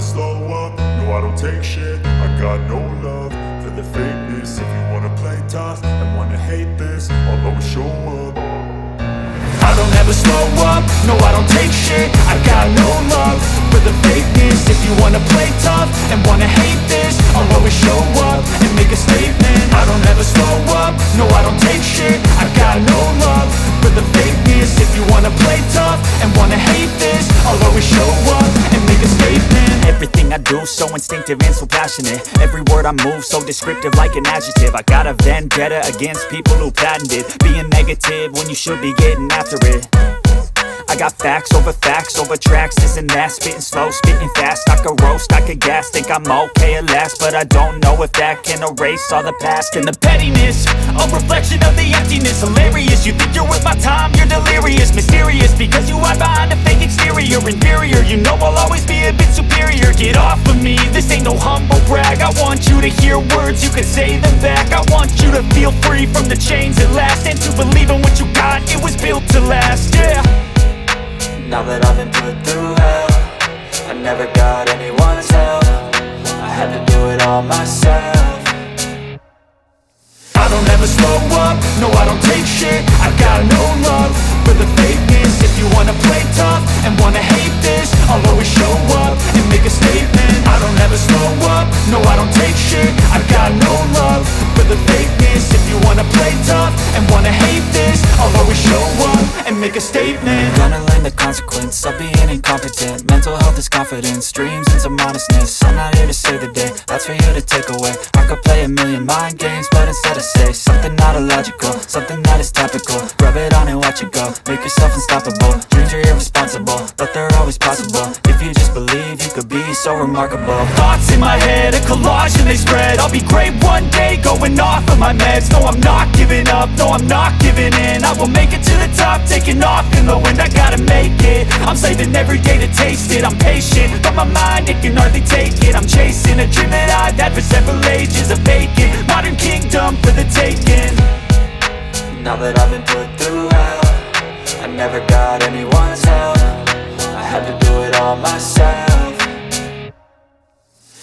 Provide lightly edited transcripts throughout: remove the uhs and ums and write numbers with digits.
slow up, no I don't take shit. I got no love for the fakeness. If you wanna play tough and wanna hate this, I'll always show up. I don't ever slow up, no I don't take shit. I got no love for the fakeness. If you wanna play tough and wanna hate this, I'll always show up and make a statement. I don't ever slow up, no I don't take shit. I got no love for the fakeness. If you wanna play tough and wanna hate this, I'll always show up and make a statement. Everything I do so instinctive and so passionate. Every word I move so descriptive like an adjective. I got a vendetta against people who patented being negative when you should be getting after it. I got facts over tracks, this and that. Spitting slow, spitting fast. I could roast, I could gas. Think I'm okay at last, but I don't know if that can erase all the past. And the pettiness, a reflection of the emptiness. Hilarious, you think you're worth my time, you're delirious. Mysterious, because you hide behind a fake exterior. Inferior, you know I'll always be a bit superior. Get off of me, this ain't no humble brag. I want you to hear words, you can say them back. I want you to feel free from the chains at last, and to believe in what you got, it was built to last, yeah. Now that I've been put through hell, I never got anyone's help. I had to do it all myself. I don't ever slow up, no I don't take shit. I got no love for the fakeness. If you wanna play tough and wanna hate this, I'll always show up and make a statement. I don't ever slow up, no I don't take shit. I got no love for the fakeness. If you wanna play tough and wanna hate this, I'll always show up and make a statement. Gonna learn the consequence of being incompetent. Mental health is confidence, dreams and some honestness. I'm not here to save the day, that's for you to take away. I could play a million mind games, but instead I say something not illogical, something that is topical. Rub it on and watch it go, make yourself unstoppable. Dreams are irresponsible, but they're always possible. If you just believe, you could be so remarkable. Thoughts in my head, a collage and they spread. I'll be great one day, going off of my meds. No, I'm not giving up, no, I'm not giving in. I will make it to the top, taking off in the wind. I gotta make it, I'm saving every day to taste it. I'm patient, but my mind, it can hardly take it. I'm chasing a dream that I've had for several ages. A vacant, modern kingdom for the taking. Now that I've been put through hell, I never got anyone's help. I had to do it all myself.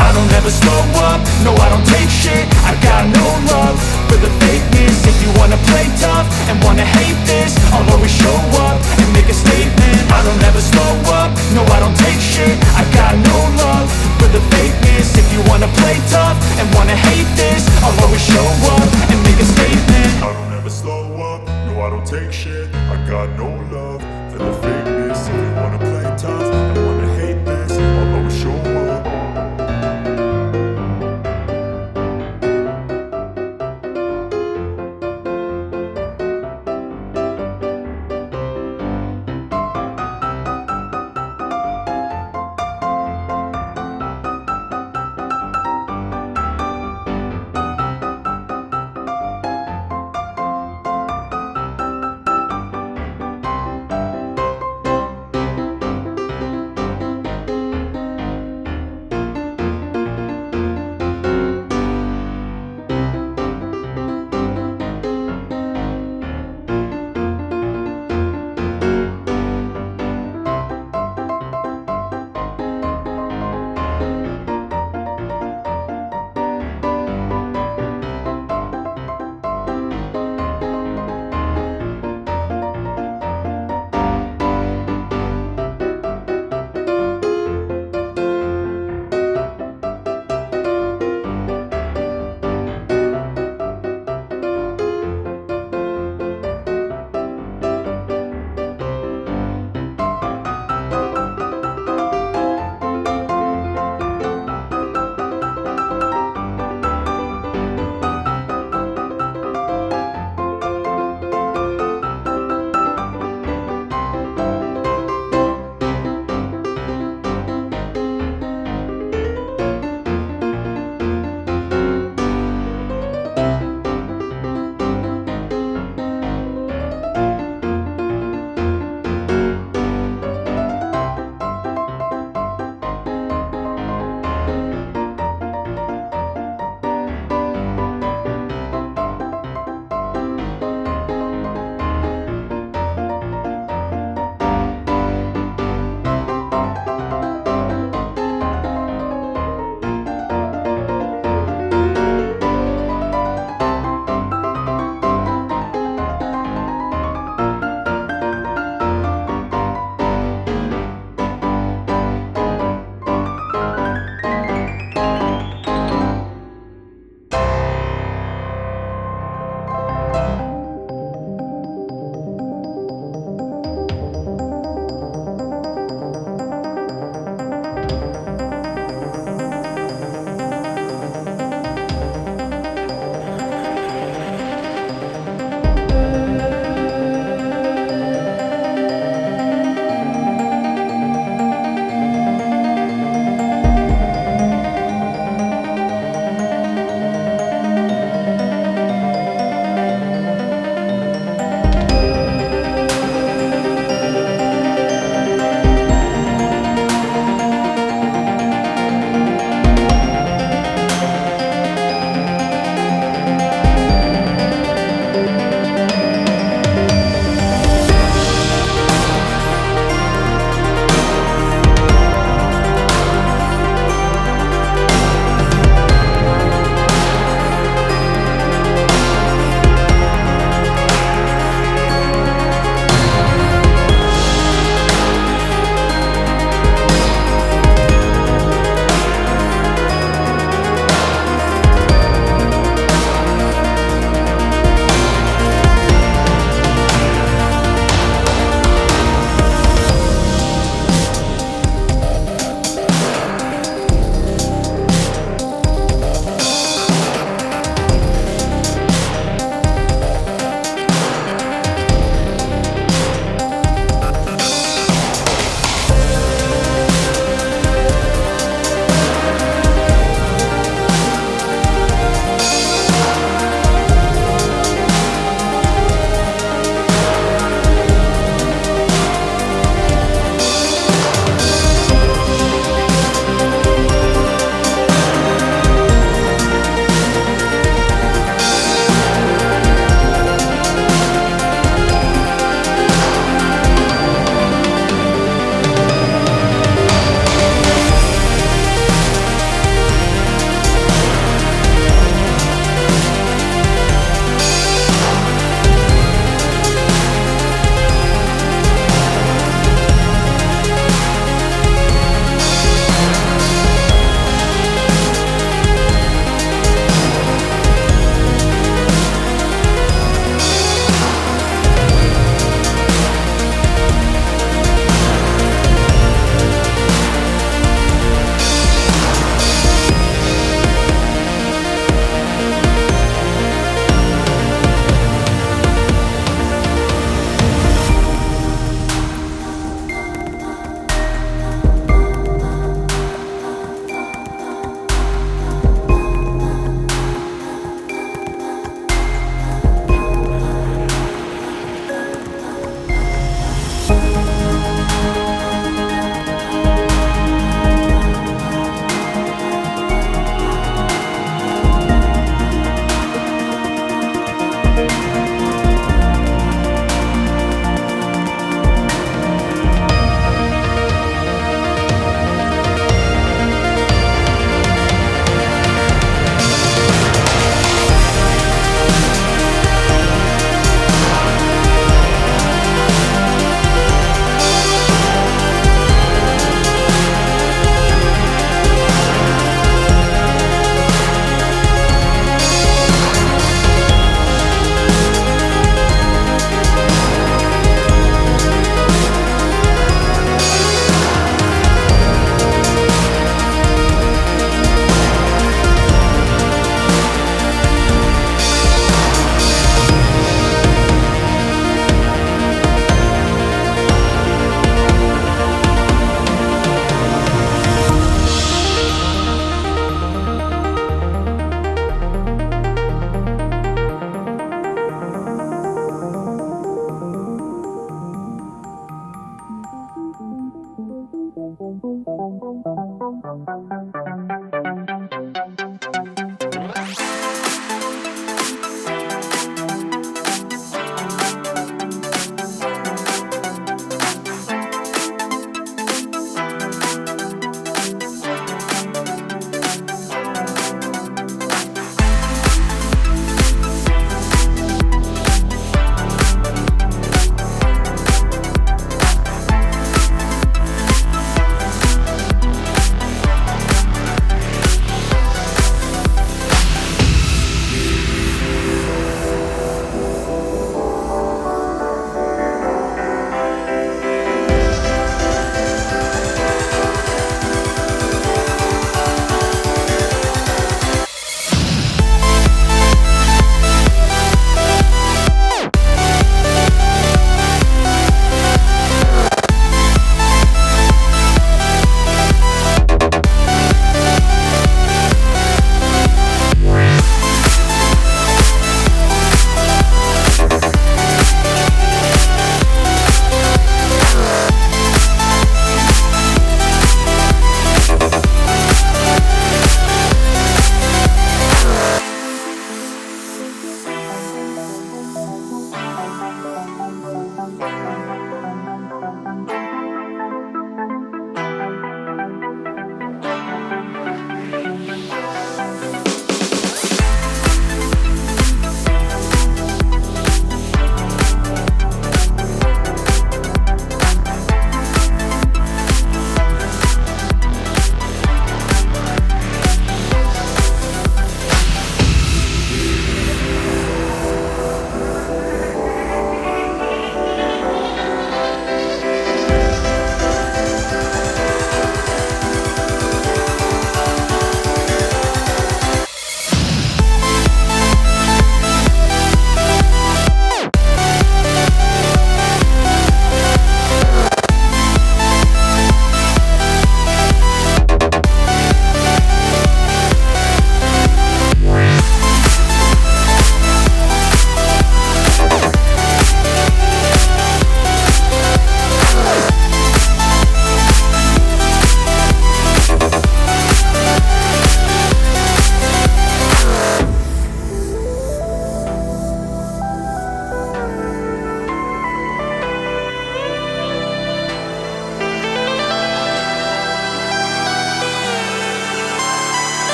I don't ever slow up, no I don't take shit. I got no love for the fakeness. If you wanna play tough and wanna hate this, I'll always show up and make a statement. I don't ever slow up, no I don't take shit. I got no love for the fakeness. If you wanna play tough and wanna hate